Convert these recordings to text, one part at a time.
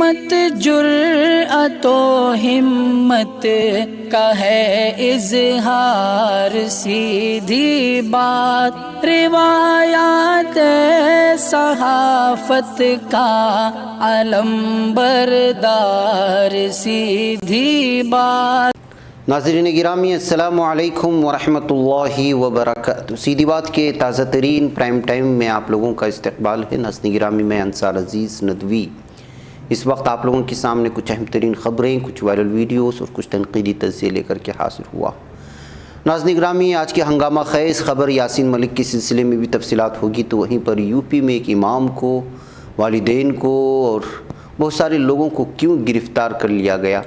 عصمت جرأت و ہمت کا ہے اظہار، سیدھی بات روایات صحافت کا علم بردار، سیدھی بات۔ ناظرین گرامی السلام علیکم ورحمۃ اللہ وبرکاتہ۔ سیدھی بات کے تازہ ترین پرائم ٹائم میں آپ لوگوں کا استقبال ہے۔ ناظرین گرامی میں انصار عزیز ندوی اس وقت آپ لوگوں کے سامنے کچھ اہم ترین خبریں، کچھ وائرل ویڈیوز اور کچھ تنقیدی تجزیے لے کر کے حاضر ہوا۔ ناظرین گرامی آج کی ہنگامہ خیز خبر یاسین ملک کے سلسلے میں بھی تفصیلات ہوگی، تو وہیں پر یو پی میں ایک امام کو، والدین کو اور بہت سارے لوگوں کو کیوں گرفتار کر لیا گیا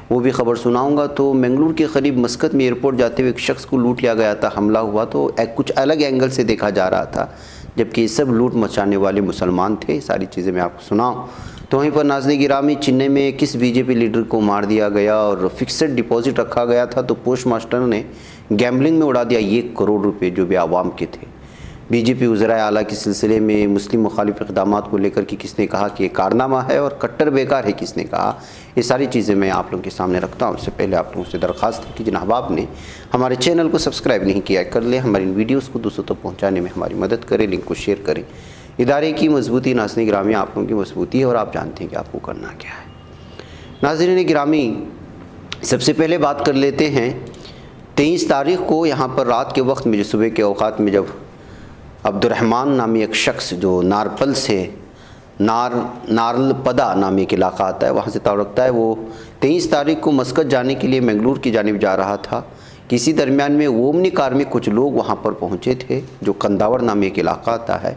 وہ بھی خبر سناؤں گا۔ تو منگلور کے قریب مسقط میں ایئرپورٹ جاتے ہوئے ایک شخص کو لوٹ لیا گیا تھا، حملہ ہوا تو کچھ الگ اینگل سے دیکھا جا رہا تھا، جبکہ یہ سب لوٹ مچانے والے مسلمان تھے۔ ساری چیزیں میں آپ کو سناؤں تو وہیں پر ناظرین گرامی چنئی میں کس بی جے پی لیڈر کو مار دیا گیا اور فکسڈ ڈپازٹ رکھا گیا تھا تو پوسٹ ماسٹر نے گیمبلنگ میں اڑا دیا 1 کروڑ روپے جو بھی عوام کے تھے۔ بی جے پی وزرائے اعلیٰ کے سلسلے میں مسلم مخالف اقدامات کو لے کر کے کس نے کہا کہ یہ کارنامہ ہے اور کٹر بیکار ہے کس نے کہا، یہ ساری چیزیں میں آپ لوگوں کے سامنے رکھتا ہوں۔ اس سے پہلے آپ لوگوں سے درخواست ہے کہ جناب آپ نے ہمارے چینل کو سبسکرائب نہیں کیا کر لیں، ہماری ان ویڈیوز کو دوسروں تک پہنچانے میں ہماری مدد کریں، لنک کو شیئر کریں۔ ادارے کی مضبوطی ناظرین گرامی آپ لوگوں کی مضبوطی ہے اور آپ جانتے ہیں کہ آپ کو کرنا کیا ہے۔ ناظرین گرامی سب سے پہلے بات کر لیتے ہیں 23 تاریخ کو یہاں پر رات کے وقت میں جو صبح کے اوقات میں جب عبد الرحمن نامی ایک شخص جو نارپل سے نارل پدا نامی ایک علاقہ آتا ہے وہاں سے تعلق رکھتا ہے، وہ 23 تاریخ کو مسقط جانے کے لیے منگلور کی جانب جا رہا تھا۔ کسی درمیان میں اومنی کار میں کچھ لوگ وہاں پر پہنچے تھے جو کنداور نامی ایک علاقہ آتا ہے۔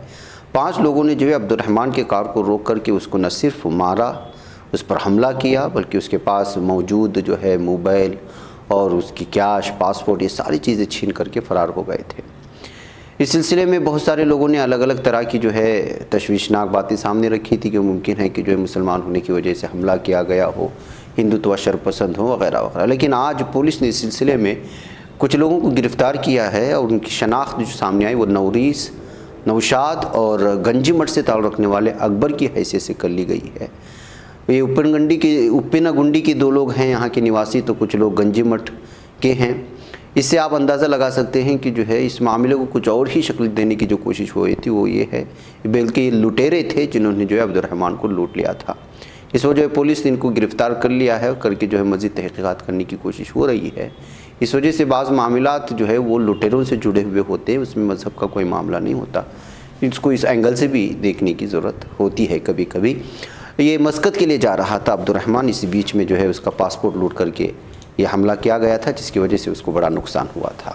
5 لوگوں نے جو ہے عبد الرحمن کے کار کو روک کر کے اس کو نہ صرف مارا، اس پر حملہ کیا، بلکہ اس کے پاس موجود جو ہے موبائل اور اس کی کیش، پاسپورٹ، یہ ساری چیزیں چھین کر کے فرار ہو گئے تھے۔ اس سلسلے میں بہت سارے لوگوں نے الگ الگ طرح کی جو ہے تشویشناک باتیں سامنے رکھی تھی کہ ممکن ہے کہ جو ہے مسلمان ہونے کی وجہ سے حملہ کیا گیا ہو، ہندوتوا شرپسند ہو وغیرہ وغیرہ، لیکن آج پولیس نے اس سلسلے میں کچھ لوگوں کو گرفتار کیا ہے اور ان کی شناخت جو سامنے آئی وہ نوشاد اور گنجی مٹھ سے تعلق رکھنے والے اکبر کی حیثیت سے کر لی گئی ہے۔ یہ اپنا گنڈی کے 2 لوگ ہیں یہاں کے نواسی، تو کچھ لوگ گنجی مٹھ کے ہیں۔ اس سے آپ اندازہ لگا سکتے ہیں کہ جو ہے اس معاملے کو کچھ اور ہی شکل دینے کی جو کوشش ہوئی تھی وہ یہ ہے، بلکہ یہ لٹیرے تھے جنہوں نے جو ہے عبد الرحمن کو لوٹ لیا تھا۔ اس وجہ پولیس نے ان کو گرفتار کر لیا ہے اور کر کے جو ہے مزید تحقیقات کرنے کی کوشش ہو رہی ہے۔ اس وجہ سے بعض معاملات جو ہے وہ لٹیروں سے جڑے ہوئے ہوتے ہیں، اس میں مذہب کا کوئی معاملہ نہیں ہوتا، اس کو اس اینگل سے بھی دیکھنے کی ضرورت ہوتی ہے کبھی کبھی۔ یہ مسقط کے لیے جا رہا تھا عبد الرحمن، اسی بیچ میں جو ہے اس کا پاسپورٹ لوٹ کر کے یہ حملہ کیا گیا تھا جس کی وجہ سے اس کو بڑا نقصان ہوا تھا۔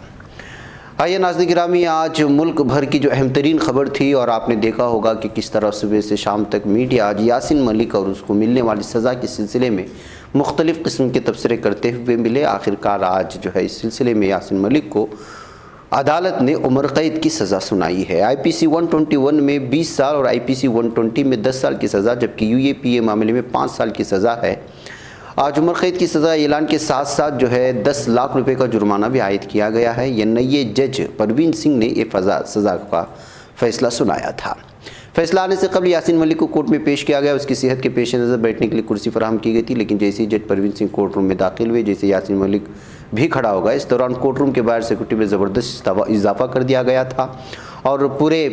آئیے ناظرین گرامی آج ملک بھر کی جو اہم ترین خبر تھی اور آپ نے دیکھا ہوگا کہ کس طرح صبح سے شام تک میڈیا آج یاسین ملک اور اس کو ملنے والی سزا کے سلسلے میں مختلف قسم کے تبصرے کرتے ہوئے ملے۔ آخرکار آج جو ہے اس سلسلے میں یاسین ملک کو عدالت نے عمر قید کی سزا سنائی ہے۔ آئی پی سی 121 میں 20 سال اور آئی پی سی 120 میں 10 سال کی سزا، جبکہ یو اے پی اے معاملے میں 5 سال کی سزا ہے۔ آج عمر قید کی سزا اعلان کے ساتھ ساتھ جو ہے 10 لاکھ روپے کا جرمانہ بھی عائد کیا گیا ہے۔ یہ جج پروین سنگھ نے یہ سزا کا فیصلہ سنایا تھا۔ فیصلہ آنے سے قبل یاسین ملک کو کورٹ میں پیش کیا گیا، اس کی صحت کے پیش نظر بیٹھنے کے لیے کرسی فراہم کی گئی تھی، لیکن جیسے ہی جج پروین سنگھ کورٹ روم میں داخل ہوئے، جیسے یاسین ملک بھی کھڑا ہو گیا، اس دوران کورٹ روم کے باہر سیکورٹی میں زبردست اضافہ کر دیا گیا تھا اور پورے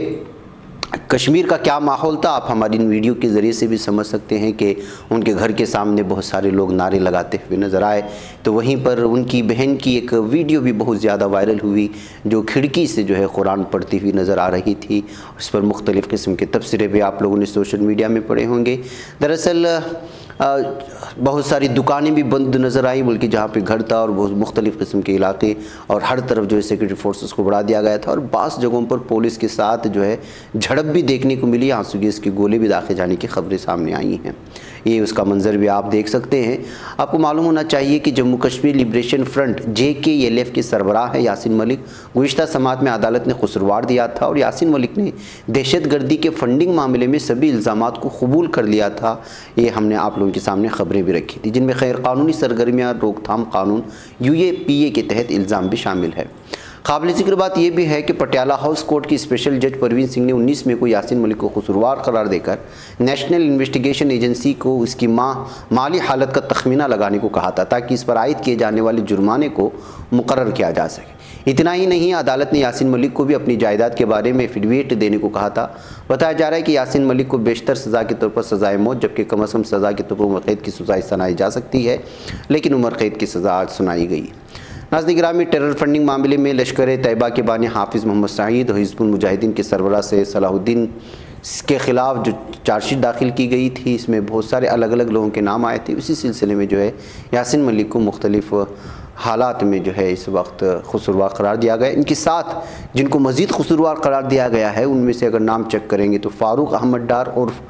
کشمیر کا کیا ماحول تھا آپ ہماری ان ویڈیو کے ذریعے سے بھی سمجھ سکتے ہیں کہ ان کے گھر کے سامنے بہت سارے لوگ نعرے لگاتے ہوئے نظر آئے۔ تو وہیں پر ان کی بہن کی ایک ویڈیو بھی بہت زیادہ وائرل ہوئی جو کھڑکی سے جو ہے قرآن پڑھتی ہوئی نظر آ رہی تھی۔ اس پر مختلف قسم کے تبصرے بھی آپ لوگوں نے سوشل میڈیا میں پڑھے ہوں گے۔ دراصل بہت ساری دکانیں بھی بند نظر آئیں، بلکہ جہاں پہ گھر تھا اور بہت مختلف قسم کے علاقے اور ہر طرف جو ہے سیکورٹی فورسز کو بڑھا دیا گیا تھا اور بعض جگہوں پر پولیس کے ساتھ جو ہے جھڑپ بھی دیکھنے کو ملی، آنسو گیس کی گولے بھی داخل جانے کی خبریں سامنے آئی ہیں۔ یہ اس کا منظر بھی آپ دیکھ سکتے ہیں۔ آپ کو معلوم ہونا چاہیے کہ Jammu Kashmir liberation front JKLF کے سربراہ ہے یاسین ملک۔ گزشتہ سماعت میں عدالت نے قصوروار دیا تھا اور یاسین ملک نے دہشت گردی کے فنڈنگ معاملے میں سبھی الزامات کو قبول کر لیا تھا۔ یہ ہم نے آپ لوگوں کے سامنے خبریں بھی رکھی تھی، جن میں غیر قانونی سرگرمیاں روک تھام قانون UAPA کے تحت الزام بھی شامل ہے۔ قابل ذکر بات یہ بھی ہے کہ پٹیالہ ہاؤس کورٹ کی اسپیشل جج پروین سنگھ نے 19 مئی کو یاسین ملک کو قصوروار قرار دے کر نیشنل انویسٹیگیشن ایجنسی کو اس کی مالی حالت کا تخمینہ لگانے کو کہا تھا تاکہ اس پر عائد کیے جانے والے جرمانے کو مقرر کیا جا سکے۔ اتنا ہی نہیں، عدالت نے یاسین ملک کو بھی اپنی جائیداد کے بارے میں ایفیڈویٹ دینے کو کہا تھا۔ بتایا جا رہا ہے کہ یاسین ملک کو بیشتر سزا کے طور پر سزائے موت جبکہ کم از کم سزا کے طور پر عمر قید کی سزا سنائی جا سکتی ہے، لیکن عمر قید کی سزا آج سنائی گئی۔ ناظرین گرامی، ٹیرر فنڈنگ معاملے میں لشکر طیبہ کے بانی حافظ محمد سعید اور حزب المجاہدین کے سربراہ سے صلاح الدین کے خلاف جو چارج شیٹ داخل کی گئی تھی، اس میں بہت سارے الگ الگ لوگوں کے نام آئے تھے۔ اسی سلسلے میں جو ہے یاسین ملک کو مختلف حالات میں جو ہے اس وقت قصوروار قرار دیا گیا۔ ان کے ساتھ جن کو مزید قصوروار قرار دیا گیا ہے ان میں سے اگر نام چیک کریں گے تو فاروق احمد ڈار عرف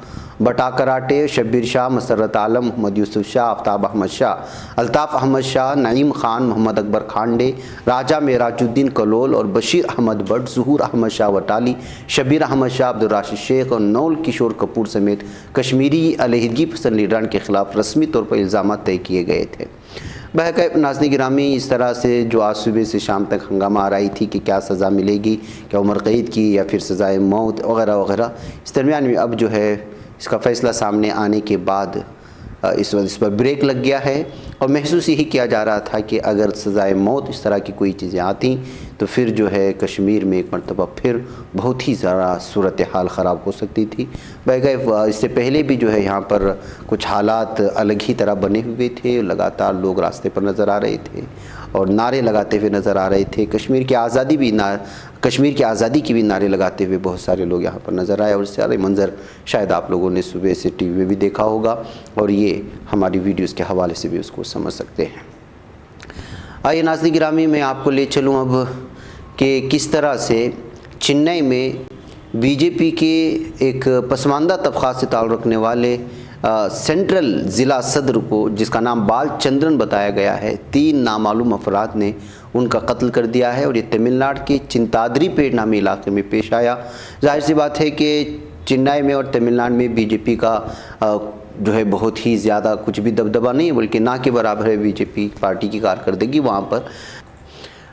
بٹا کراٹے، شبیر شاہ، مسرت عالم، محمد یوسف شاہ، آفتاب احمد شاہ، الطاف احمد شاہ، نعیم خان، محمد اکبر کھانڈے، راجہ معراج الدین کلول اور بشیر احمد بٹ، ظہور احمد شاہ وٹالی، شبیر احمد شاہ، عبدالراشد شیخ اور نول کشور کپور سمیت کشمیری علیحدگی پسند لیڈران کے خلاف رسمی طور پر الزامات طے کیے گئے تھے۔ بہرکیف ناظرین گرامی، اس طرح سے جو آج صبح سے شام تک ہنگامہ آ رہی تھی کہ کیا سزا ملے گی، کیا عمر قید کی یا پھر سزائے موت وغیرہ وغیرہ، اس درمیان میں اب جو ہے اس کا فیصلہ سامنے آنے کے بعد اس وقت اس پر بریک لگ گیا ہے اور محسوس یہی کیا جا رہا تھا کہ اگر سزائے موت اس طرح کی کوئی چیزیں آتیں تو پھر جو ہے کشمیر میں ایک مرتبہ پھر بہت ہی ذرا صورتحال خراب ہو سکتی تھی۔ بہرکیف اس سے پہلے بھی جو ہے یہاں پر کچھ حالات الگ ہی طرح بنے ہوئے تھے، لگاتار لوگ راستے پر نظر آ رہے تھے اور نعرے لگاتے ہوئے نظر آ رہے تھے۔ کشمیر کی آزادی کی بھی نعرے لگاتے ہوئے بہت سارے لوگ یہاں پر نظر آئے اور اس سارے منظر شاید آپ لوگوں نے صبح سے ٹی وی میں بھی دیکھا ہوگا اور یہ ہماری ویڈیوز کے حوالے سے بھی اس کو سمجھ سکتے ہیں۔ آئیے ناظرین گرامی، میں آپ کو لے چلوں اب کہ کس طرح سے چنئی میں بی جے پی کے ایک پسماندہ طبقات سے تعلق رکھنے والے سینٹرل ضلع صدر کو، جس کا نام بال چندرن بتایا گیا ہے، 3 نامعلوم افراد نے ان کا قتل کر دیا ہے اور یہ تمل ناڈو کے چنتادری پیٹ نامی علاقے میں پیش آیا۔ ظاہر سی بات ہے کہ چنئی میں اور تمل ناڈو میں بی جے پی کا جو ہے بہت ہی زیادہ کچھ بھی دبدبہ نہیں ہے، بلکہ نہ کے برابر ہے بی جے پی پارٹی کی کارکردگی وہاں پر۔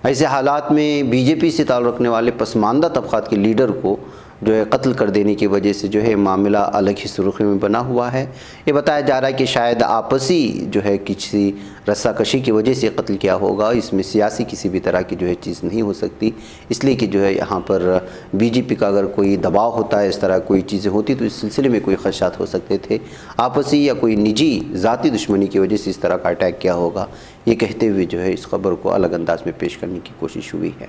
ایسے حالات میں بی جے پی سے تعلق رکھنے والے پسماندہ طبقات کے لیڈر کو جو ہے قتل کر دینے کی وجہ سے جو ہے معاملہ الگ ہی سرخی میں بنا ہوا ہے۔ یہ بتایا جا رہا ہے کہ شاید آپسی جو ہے کسی رسا کشی کی وجہ سے قتل کیا ہوگا، اس میں سیاسی کسی بھی طرح کی جو ہے چیز نہیں ہو سکتی، اس لیے کہ جو ہے یہاں پر بی جے پی کا اگر کوئی دباؤ ہوتا ہے، اس طرح کوئی چیزیں ہوتی تو اس سلسلے میں کوئی خدشات ہو سکتے تھے، آپسی یا کوئی نجی ذاتی دشمنی کی وجہ سے اس طرح کا اٹیک کیا ہوگا، یہ کہتے ہوئے جو ہے اس خبر کو الگ انداز میں پیش کرنے کی کوشش ہوئی ہے۔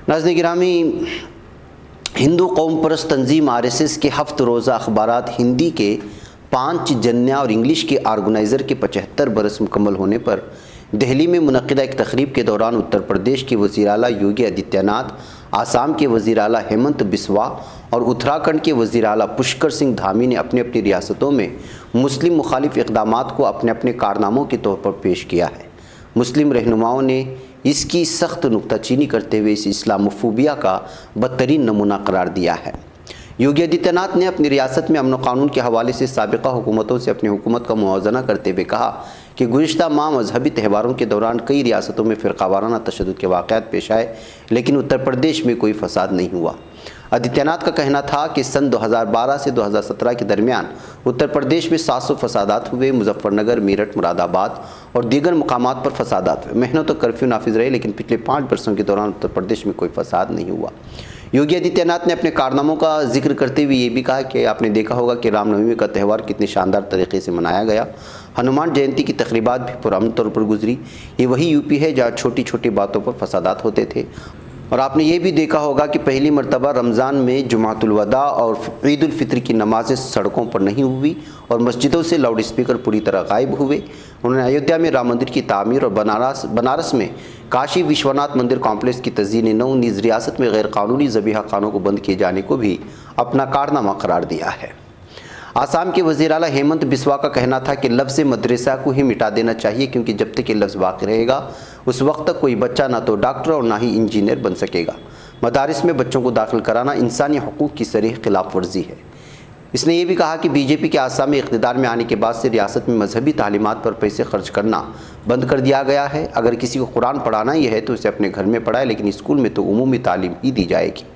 ناظرین گرامی، ہندو قوم پرست تنظیم RSS کے 7 روزہ اخبارات ہندی کے 5 جنیا اور انگلش کے آرگنائزر کے 75 برس مکمل ہونے پر دہلی میں منعقدہ ایک تقریب کے دوران اتر پردیش کے وزیر اعلیٰ یوگی آدتیہ ناتھ، آسام کے وزیر اعلیٰ ہیمنت بسوا اور اتراکھنڈ کے وزیر اعلیٰ پشکر سنگھ دھامی نے اپنی اپنی ریاستوں میں مسلم مخالف اقدامات کو اپنے اپنے کارناموں کے طور پر پیش کیا ہے۔ مسلم رہنماؤں نے اس کی سخت نکتہ چینی کرتے ہوئے اس اسلاموفوبیا کا بدترین نمونہ قرار دیا ہے۔ یوگی آدتیہ ناتھ نے اپنی ریاست میں امن و قانون کے حوالے سے سابقہ حکومتوں سے اپنی حکومت کا موازنہ کرتے ہوئے کہا کہ گزشتہ ماہ مذہبی تہواروں کے دوران کئی ریاستوں میں فرقہ وارانہ تشدد کے واقعات پیش آئے، لیکن اتر پردیش میں کوئی فساد نہیں ہوا۔ آدتیہ ناتھ کا کہنا تھا کہ سن 2012 سے 2017 کے درمیان اتر پردیش میں 700 فسادات ہوئے، مظفر نگر، میرٹھ، مراد آباد اور دیگر مقامات پر فسادات ہوئے۔ مہینوں تک کرفیو نافذ رہے، لیکن پچھلے 5 برسوں کے دوران اتر پردیش میں کوئی فساد نہیں ہوا۔ یوگی آدتیہ ناتھ نے اپنے کارناموں کا ذکر کرتے ہوئے یہ بھی کہا کہ آپ نے دیکھا ہوگا کہ رام نومی کا تہوار کتنے شاندار طریقے سے منایا گیا، ہنومان جینتی کی تقریبات بھی پرامن طور پر گزری۔ یہ وہی یوپی ہے جہاں چھوٹی چھوٹی باتوں پر فسادات ہوتے تھے، اور آپ نے یہ بھی دیکھا ہوگا کہ پہلی مرتبہ رمضان میں جمعۃ الوداع اور عید الفطر کی نمازیں سڑکوں پر نہیں ہوئی اور مسجدوں سے لاؤڈ اسپیکر پوری طرح غائب ہوئے۔ انہوں نے ایودھیا میں رام مندر کی تعمیر اور بنارس میں کاشی وشوناتھ مندر کمپلیکس کی تزئین نو، نیز ریاست میں غیر قانونی ذبیحہ خانوں کو بند کیے جانے کو بھی اپنا کارنامہ قرار دیا ہے۔ آسام کے وزیر اعلیٰ ہیمنت بسوا کا کہنا تھا کہ لفظ مدرسہ کو ہی مٹا دینا چاہیے، کیونکہ جب تک یہ لفظ باقی رہے گا اس وقت تک کوئی بچہ نہ تو ڈاکٹر اور نہ ہی انجینئر بن سکے گا۔ مدارس میں بچوں کو داخل کرانا انسانی حقوق کی صریح خلاف ورزی ہے۔ اس نے یہ بھی کہا کہ بی جے پی کے آسام میں اقتدار میں آنے کے بعد سے ریاست میں مذہبی تعلیمات پر پیسے خرچ کرنا بند کر دیا گیا ہے۔ اگر کسی کو قرآن پڑھانا ہی ہے تو اسے اپنے گھر میں پڑھائے، لیکن اسکول میں تو عمومی تعلیم ہی دی جائے گی۔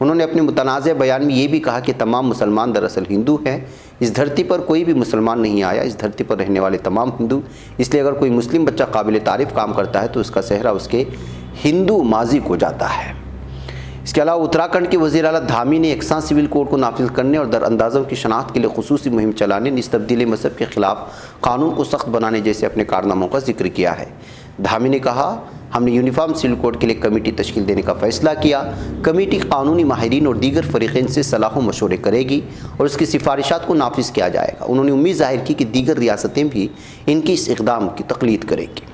انہوں نے اپنے متنازع بیان میں یہ بھی کہا کہ تمام مسلمان دراصل ہندو ہیں، اس دھرتی پر کوئی بھی مسلمان نہیں آیا، اس دھرتی پر رہنے والے تمام ہندو، اس لیے اگر کوئی مسلم بچہ قابل تعریف کام کرتا ہے تو اس کا صحرا اس کے ہندو ماضی کو جاتا ہے۔ اس کے علاوہ اتراکھنڈ کے وزیر اعلیٰ دھامی نے یکساں سول کوڈ کو نافذ کرنے اور در اندازوں کی شناخت کے لیے خصوصی مہم چلانے، نسل تبدیلی مذہب کے خلاف قانون کو سخت بنانے جیسے اپنے کارناموں کا ذکر کیا ہے۔ دھامی نے کہا، ہم نے یونیفارم سول کوڈ کے لیے کمیٹی تشکیل دینے کا فیصلہ کیا۔ کمیٹی قانونی ماہرین اور دیگر فریقین سے صلاح و مشورے کرے گی اور اس کی سفارشات کو نافذ کیا جائے گا۔ انہوں نے امید ظاہر کی کہ دیگر ریاستیں بھی ان کی اس اقدام کی تقلید کریں گی۔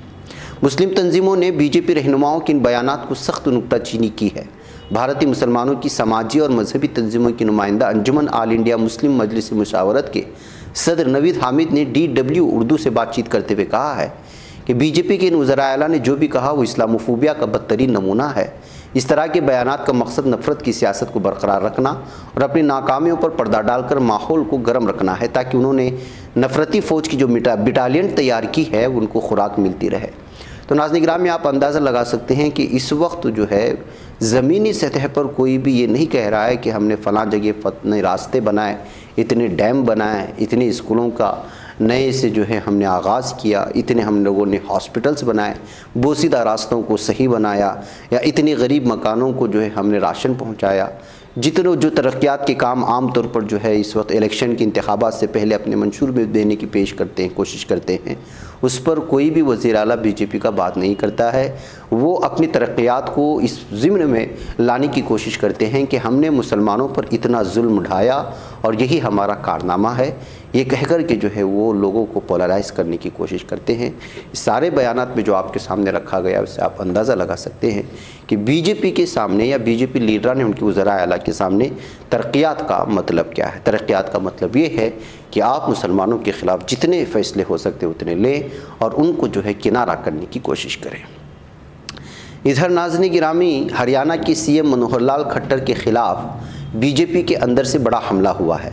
مسلم تنظیموں نے بی جے پی رہنماؤں کے ان بیانات کو سخت نکتہ چینی کی ہے۔ بھارتی مسلمانوں کی سماجی اور مذہبی تنظیموں کی نمائندہ انجمن آل انڈیا مسلم مجلس مشاورت کے صدر نوید حامد نے DW اردو سے بات چیت کرتے ہوئے کہا ہے کہ بی جے پی کے ان وزراء اعلیٰ نے جو بھی کہا وہ اسلاموفوبیا کا بدترین نمونہ ہے۔ اس طرح کے بیانات کا مقصد نفرت کی سیاست کو برقرار رکھنا اور اپنی ناکامیوں پر پردہ ڈال کر ماحول کو گرم رکھنا ہے تاکہ انہوں نے نفرتی فوج کی جو بٹالین تیار کی ہے ان کو خوراک ملتی رہے۔ تو ناظرین گرامی، آپ اندازہ لگا سکتے ہیں کہ اس وقت جو ہے زمینی سطح پر کوئی بھی یہ نہیں کہہ رہا ہے کہ ہم نے فلاں جگہ اتنے راستے بنائے، اتنے ڈیم بنائے، اتنے اسکولوں کا نئے سے جو ہے ہم نے آغاز کیا، اتنے ہم لوگوں نے ہاسپٹلس بنائے، بوسیدہ راستوں کو صحیح بنایا، یا اتنے غریب مکانوں کو جو ہے ہم نے راشن پہنچایا۔ جتنے جو ترقیات کے کام عام طور پر جو ہے اس وقت الیکشن کے انتخابات سے پہلے اپنے منشور میں دینے کی کوشش کرتے ہیں، اس پر کوئی بھی وزیر اعلیٰ بی جے پی کا بات نہیں کرتا ہے۔ وہ اپنی ترقیات کو اس ضمن میں لانے کی کوشش کرتے ہیں کہ ہم نے مسلمانوں پر اتنا ظلم ڈھایا اور یہی ہمارا کارنامہ ہے، یہ کہہ کر کے جو ہے وہ لوگوں کو پولرائز کرنے کی کوشش کرتے ہیں۔ اس سارے بیانات میں جو آپ کے سامنے رکھا گیا اس سے آپ اندازہ لگا سکتے ہیں کہ بی جے پی کے سامنے یا بی جے پی لیڈران نے ان کے وزراء اعلیٰ کے سامنے ترقیات کا مطلب کیا ہے۔ ترقیات کا مطلب یہ ہے کہ آپ مسلمانوں کے خلاف جتنے فیصلے ہو سکتے اتنے لیں اور ان کو جو ہے کنارہ کرنے کی کوشش کریں۔ ادھر ناظرین گرامی، ہریانہ کے سی ایم منوہر لال کھٹر کے خلاف بی جے پی کے اندر سے بڑا حملہ ہوا ہے۔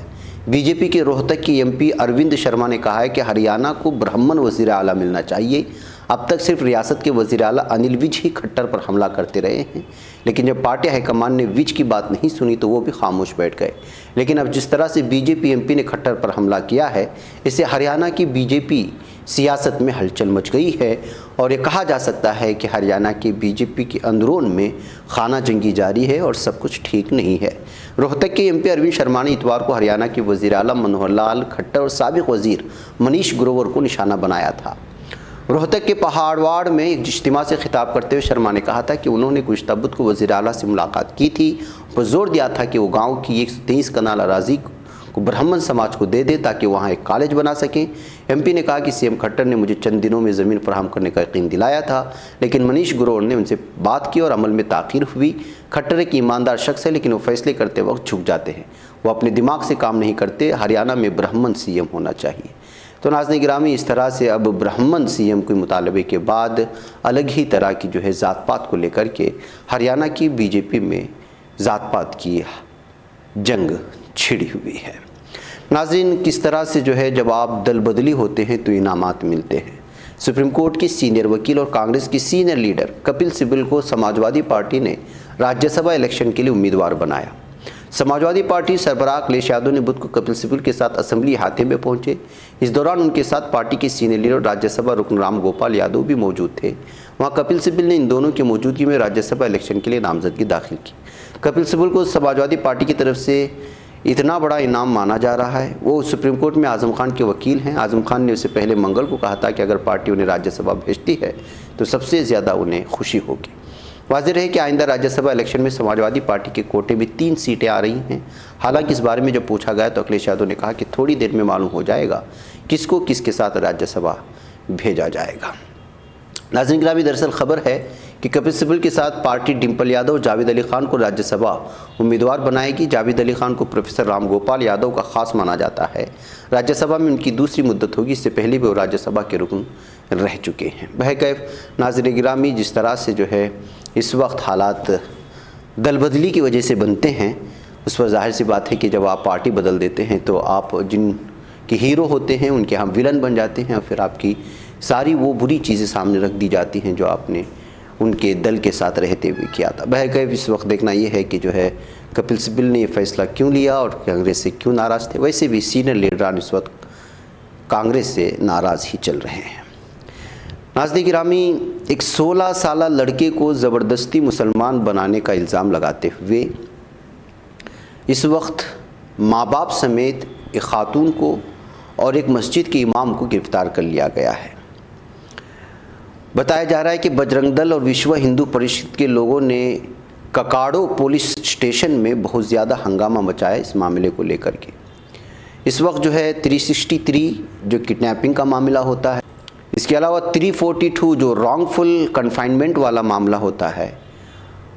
بی جے پی کے روہتک کے ایم پی اروند شرما نے کہا ہے کہ ہریانہ کو برہمن وزیر اعلیٰ ملنا چاہیے۔ اب تک صرف ریاست کے وزیر اعلیٰ انل وج ہی کھٹر پر حملہ کرتے رہے ہیں، لیکن جب پارٹی ہائی کمان نے وج کی بات نہیں سنی تو وہ بھی خاموش بیٹھ گئے۔ لیکن اب جس طرح سے B J P M P نے کھٹر پر حملہ کیا ہے، اس سے ہریانہ کی بی جے پی سیاست میں ہلچل مچ گئی ہے اور یہ کہا جا سکتا ہے کہ ہریانہ کے بی جے پی کے اندرون میں خانہ جنگی جاری ہے اور سب کچھ ٹھیک نہیں ہے۔ روہتک کے ایم پی اروند شرما نے اتوار کو ہریانہ کے وزیر اعلیٰ منوہر لال کھٹر اور سابق وزیر منیش گروور کو نشانہ بنایا تھا۔ روہتک کے پہاڑواڑ میں ایک اجتماع سے خطاب کرتے ہوئے شرما نے کہا تھا کہ انہوں نے گزشتہ بدھ کو وزیر اعلیٰ سے ملاقات کی تھی اور زور دیا تھا کہ وہ گاؤں کی 123 کنال اراضی کو برہمن سماج کو دے دے تاکہ وہاں ایک کالج بنا سکیں۔ ایم پی نے کہا کہ سی ایم کھٹر نے مجھے چند دنوں میں زمین فراہم کرنے کا یقین دلایا تھا، لیکن منیش گروور نے ان سے بات کی اور عمل میں تاخیر ہوئی۔ کھٹر ایک ایماندار شخص ہے لیکن وہ فیصلے کرتے وقت جھک جاتے ہیں، وہ اپنے دماغ سے کام نہیں کرتے۔ ہریانہ میں برہمن سی ایم ہونا چاہیے۔ تو ناظرین گرامی، اس طرح سے اب برہمن سی ایم کے مطالبے کے بعد الگ ہی طرح کی جو ہے ذات پات کو لے کر کے ہریانہ کی بی جے پی میں ذات پات کی جنگ چھڑی ہوئی ہے۔ ناظرین، کس طرح سے جو ہے جب آپ دل بدلی ہوتے ہیں تو انعامات ملتے ہیں۔ سپریم کورٹ کے سینئر وکیل اور کانگریس کی سینئر لیڈر کپل سبل کو سماجوادی پارٹی نے راجیہ سبھا الیکشن کے لیے امیدوار بنایا۔ سماجوادی پارٹی سربراہ اکھلیش یادو نے بدھ کو کپل سبل کے ساتھ اسمبلی احاطے میں پہنچے۔ اس دوران ان کے ساتھ پارٹی کے سینئر لیڈر راجیہ سبھا رکن رام گوپال یادو بھی موجود تھے۔ وہاں کپل سبل نے ان دونوں کی موجودگی میں راجیہ سبھا الیکشن کے لیے نامزدگی داخل کی۔ کپل سبل کو سماجوادی پارٹی کی طرف سے اتنا بڑا انعام مانا جا رہا ہے۔ وہ سپریم کورٹ میں اعظم خان کے وکیل ہیں۔ اعظم خان نے اسے پہلے منگل کو کہا تھا کہ اگر پارٹی انہیں راجیہ سبھا بھیجتی ہے تو سب سے زیادہ انہیں خوشی ہوگی۔ واضح رہے کہ آئندہ راجیہ سبھا الیکشن میں سماجوادی پارٹی کے کوٹے میں 3 سیٹیں آ رہی ہیں۔ حالانکہ اس بارے میں جب پوچھا گیا تو اکھلیش یادو نے کہا کہ تھوڑی دیر میں معلوم ہو جائے گا کس کو کس کے ساتھ راجیہ سبھا بھیجا جائے گا۔ ناظرین گرامی، دراصل خبر ہے کہ کپل سبل کے ساتھ پارٹی ڈمپل یادو اور جاوید علی خان کو راجیہ سبھا امیدوار بنائے گی۔ جاوید علی خان کو پروفیسر رام گوپال یادو کا خاص مانا جاتا ہے۔ راجیہ سبھا میں ان کی دوسری مدت ہوگی، اس سے پہلے بھی وہ راجیہ سبھا کے رکن رہ چکے ہیں۔ بہرکیف ناظرین گرامی، جس طرح سے جو ہے اس وقت حالات دل بدلی کی وجہ سے بنتے ہیں اس پر ظاہر سی بات ہے کہ جب آپ پارٹی بدل دیتے ہیں تو آپ جن کے ہیرو ہوتے ہیں ان کے ہم ولن بن جاتے ہیں، اور پھر آپ کی ساری وہ بری چیزیں سامنے رکھ دی جاتی ہیں جو آپ نے ان کے دل کے ساتھ رہتے ہوئے کیا تھا۔ بہرکیف اس وقت دیکھنا یہ ہے کہ جو ہے کپل سبل نے یہ فیصلہ کیوں لیا اور کانگریس سے کیوں ناراض تھے۔ ویسے بھی سینئر لیڈران اس وقت کانگریس سے ناراض ہی چل رہے ہیں۔ ناظرین گرامی، ایک 16 سالہ لڑکے کو زبردستی مسلمان بنانے کا الزام لگاتے ہوئے اس وقت ماں باپ سمیت ایک خاتون کو اور ایک مسجد کے امام کو گرفتار کر لیا گیا ہے۔ بتایا جا رہا ہے کہ بجرنگ دل اور وشو ہندو پریشد کے لوگوں نے ککاڑو پولیس اسٹیشن میں بہت زیادہ ہنگامہ مچایا اس معاملے کو لے کر کے۔ اس وقت جو ہے 363 جو کڈنیپنگ کا معاملہ ہوتا ہے، اس کے علاوہ 342 جو رانگ فل کنفائنمنٹ والا معاملہ ہوتا ہے،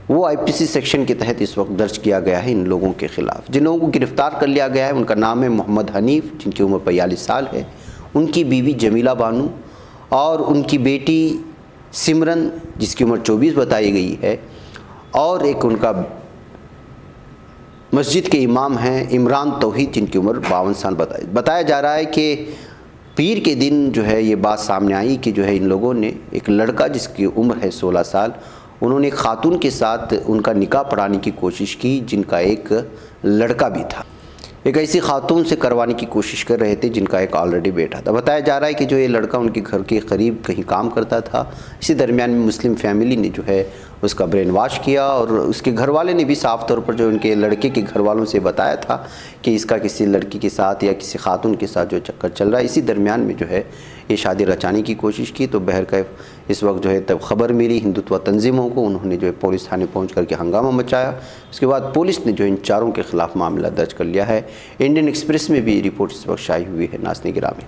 وہ IPC سیکشن کے تحت اس وقت درج کیا گیا ہے ان لوگوں کے خلاف۔ جن لوگوں کو گرفتار کر لیا گیا ہے ان کا نام ہے محمد حنیف، جن کی عمر 45 سال ہے، ان کی بیوی جمیلہ بانو اور ان کی بیٹی سمرن جس کی عمر 24 بتائی گئی ہے، اور ایک ان کا مسجد کے امام ہیں عمران توحید جن کی عمر 52 سال بتایا جا رہا ہے کہ پیر کے دن جو ہے یہ بات سامنے آئی کہ جو ہے ان لوگوں نے ایک لڑکا جس کی عمر ہے 16 سال، انہوں نے ایک خاتون کے ساتھ ان کا نکاح پڑھانے کی کوشش کی جن کا ایک لڑکا بھی تھا۔ ایک ایسی خاتون سے کروانے کی کوشش کر رہے تھے جن کا ایک آلریڈی بیٹا تھا۔ بتایا جا رہا ہے کہ جو یہ لڑکا ان کے گھر کے قریب کہیں کام کرتا تھا، اسی درمیان میں مسلم فیملی نے جو ہے اس کا برین واش کیا، اور اس کے گھر والے نے بھی صاف طور پر جو ان کے لڑکے کے گھر والوں سے بتایا تھا کہ اس کا کسی لڑکی کے ساتھ یا کسی خاتون کے ساتھ جو چکر چل رہا ہے۔ اسی درمیان میں جو ہے یہ شادی رچانے کی کوشش کی، تو بہرکیف اس وقت جو ہے تب خبر ملی ہندوتوا تنظیموں کو، انہوں نے جو ہے پولیس تھانے پہنچ کر کے ہنگامہ مچایا۔ اس کے بعد پولیس نے جو ان چاروں کے خلاف معاملہ درج کر لیا ہے۔ انڈین ایکسپریس میں بھی رپورٹ اس وقت شائع ہوئی ہے۔ ناظرین گرامی،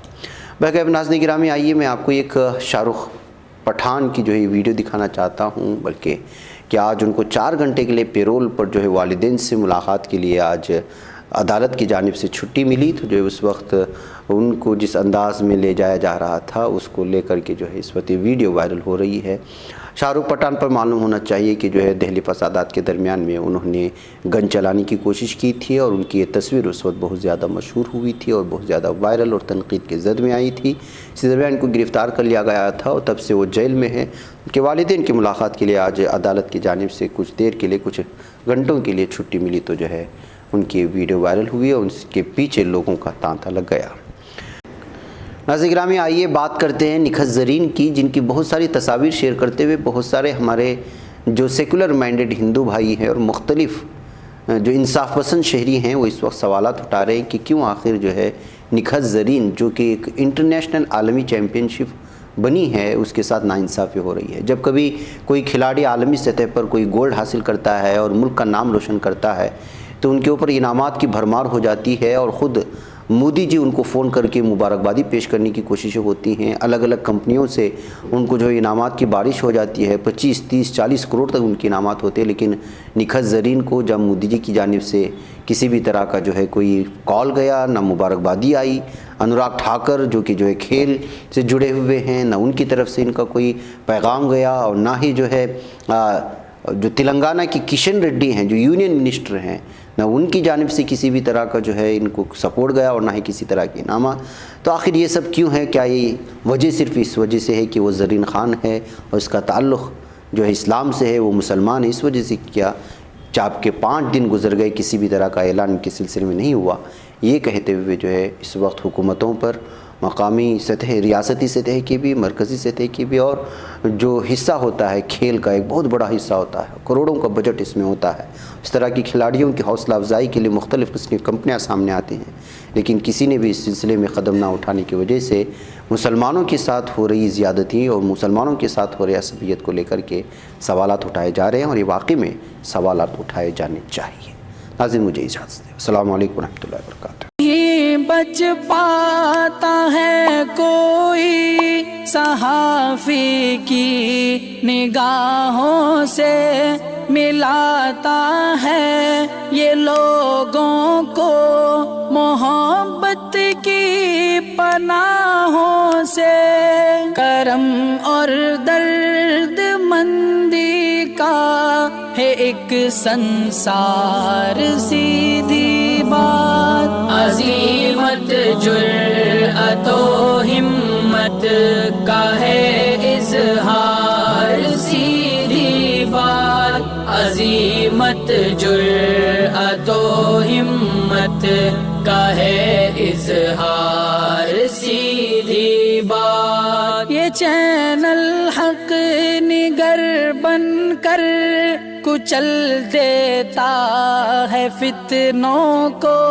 بہرکیف ناظرین گرامی، آئیے میں آپ کو ایک شاہ رخ پٹھان کی جو ہے ویڈیو دکھانا چاہتا ہوں، بلکہ کہ آج ان کو 4 گھنٹے کے لیے پیرول پر جو ہے والدین سے ملاقات کے لیے آج عدالت کی جانب سے چھٹی ملی، تو جو ہے اس وقت ان کو جس انداز میں لے جایا جا رہا تھا اس کو لے کر کے جو ہے اس وقت یہ ویڈیو وائرل ہو رہی ہے۔ شاہ رخ پٹھان پر معلوم ہونا چاہیے کہ جو ہے دہلی فسادات کے درمیان میں انہوں نے گن چلانے کی کوشش کی تھی، اور ان کی یہ تصویر اس وقت بہت زیادہ مشہور ہوئی تھی اور بہت زیادہ وائرل اور تنقید کے زد میں آئی تھی۔ اسی درمیان ان کو گرفتار کر لیا گیا تھا اور تب سے وہ جیل میں ہیں۔ ان کے والدین کی ملاقات کے لیے آج عدالت کی جانب سے کچھ دیر کے لیے، کچھ گھنٹوں کے لیے چھٹی ملی، تو جو ہے ان کی ویڈیو وائرل ہوئی اور اس کے پیچھے لوگوں کا تانتا لگ گیا۔ ناظرین گرامی، آئیے بات کرتے ہیں نکھت زرین کی، جن کی بہت ساری تصاویر شیئر کرتے ہوئے بہت سارے ہمارے جو سیکولر مائنڈڈ ہندو بھائی ہیں اور مختلف جو انصاف پسند شہری ہیں وہ اس وقت سوالات اٹھا رہے ہیں کہ کیوں آخر جو ہے نکھت زرین جو کہ ایک انٹرنیشنل عالمی چیمپئن شپ بنی ہے اس کے ساتھ ناانصافی ہو رہی ہے۔ جب کبھی کوئی کھلاڑی عالمی سطح پر کوئی گولڈ حاصل کرتا ہے اور ملک کا نام روشن کرتا ہے تو ان کے اوپر انعامات کی بھرمار ہو جاتی ہے، اور خود مودی جی ان کو فون کر کے مبارکبادی پیش کرنے کی کوششیں ہوتی ہیں۔ الگ الگ کمپنیوں سے ان کو جو انعامات کی بارش ہو جاتی ہے، 25، 30، 40 کروڑ تک ان کے انعامات ہوتے ہیں، لیکن نکھت زرین کو جب مودی جی کی جانب سے کسی بھی طرح کا جو ہے کوئی کال گیا، نہ مبارکبادی آئی۔ انوراگ ٹھاکر جو کہ جو ہے کھیل سے جڑے ہوئے ہیں، نہ ان کی طرف سے ان کا کوئی پیغام گیا، اور نہ ہی جو ہے جو تلنگانہ کی کشن ریڈی ہیں جو یونین منسٹر ہیں، نہ ان کی جانب سے کسی بھی طرح کا جو ہے ان کو سپورٹ گیا، اور نہ ہی کسی طرح کے انعامات۔ تو آخر یہ سب کیوں ہے؟ کیا یہ وجہ صرف اس وجہ سے ہے کہ وہ زرین خان ہے اور اس کا تعلق جو ہے اسلام سے ہے، وہ مسلمان ہے، اس وجہ سے کیا چاپ کے 5 دن گزر گئے کسی بھی طرح کا اعلان ان کے سلسلے میں نہیں ہوا؟ یہ کہتے ہوئے جو ہے اس وقت حکومتوں پر مقامی سطح، ریاستی سطح کی بھی، مرکزی سطح کی بھی، اور جو حصہ ہوتا ہے کھیل کا ایک بہت بڑا حصہ ہوتا ہے، کروڑوں کا بجٹ اس میں ہوتا ہے، اس طرح کی کھلاڑیوں کی حوصلہ افزائی کے لیے مختلف قسم کی کمپنیاں سامنے آتی ہیں، لیکن کسی نے بھی اس سلسلے میں قدم نہ اٹھانے کی وجہ سے مسلمانوں کے ساتھ ہو رہی زیادتی اور مسلمانوں کے ساتھ ہو رہی عصبیت کو لے کر کے سوالات اٹھائے جا رہے ہیں، اور یہ واقعی میں سوالات اٹھائے جانے چاہیے۔ ناظرین مجھے اجازت دیں، السلام علیکم ورحمۃ اللہ وبرکاتہ۔ بچ پاتا ہے کوئی صحافی کی نگاہوں سے، ملاتا ہے یہ لوگوں کو محبت کی پناہوں سے، کرم اور درد مندی کا ہے ایک سنسار سیدھی بات، عظیمت جرأت و ہمت کا ہے اظہار سیدھی بات، عظیمت جرأت و ہمت کا ہے اظہار سیدھی بات۔ یہ چینل حق نگر بن کر کچل دیتا ہے فتنوں کو،